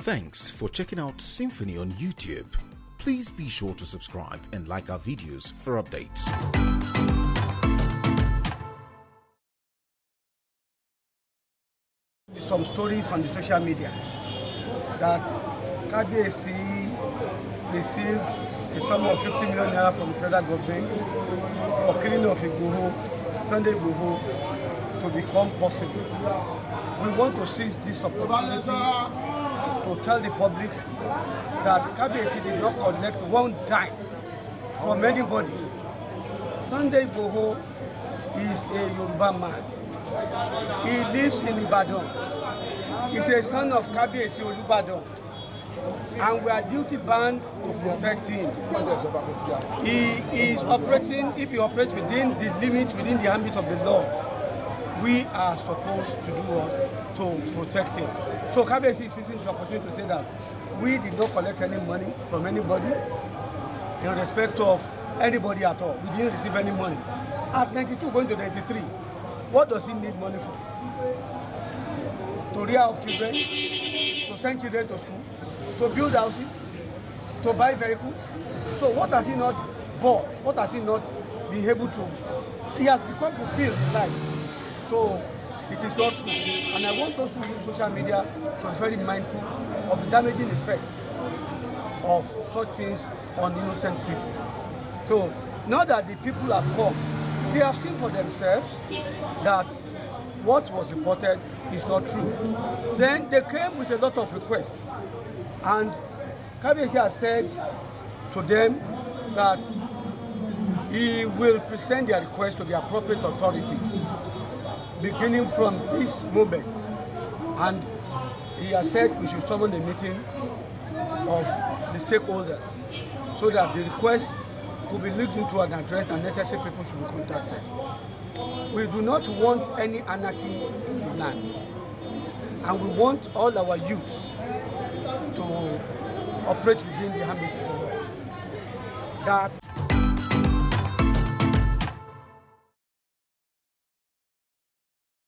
Thanks for checking out Symphony on YouTube. Please be sure to subscribe and like our videos for updates. Some stories on the social media that KBC received a sum of 50 million naira from the federal government for killing of Igboho, Sunday Igboho, to become possible. We want to seize this opportunity to tell the public that KBC did not collect one dime from anybody. Sunday Igboho is a Yoruba man. He lives in Ibadan. He's a son of KBC Olubadan, and we are duty bound to protect him. He is operating, if he operates within the limits, within the ambit of the law, we are supposed to do what? To protect him. So KBC is using this opportunity to say that we did not collect any money from anybody in respect of anybody at all. We didn't receive any money. At 92 going to 93, what does he need money for? To rear up children, to send children to school, to build houses, to buy vehicles. So what has he not bought? What has he not been able to? He has become fulfilled in life. So it is not true. And I want us to use social media to be very mindful of the damaging effects of such things on innocent people. So now that the people have come, they have seen for themselves that what was reported is not true. Then they came with a lot of requests, and KBC has said to them that he will present their request to the appropriate authorities beginning from this moment, and he has said we should summon a meeting of the stakeholders so that the request will be looked into and addressed, and necessary people should be contacted. We do not want any anarchy in the land, and we want all our youths to operate within the ambit of the law. That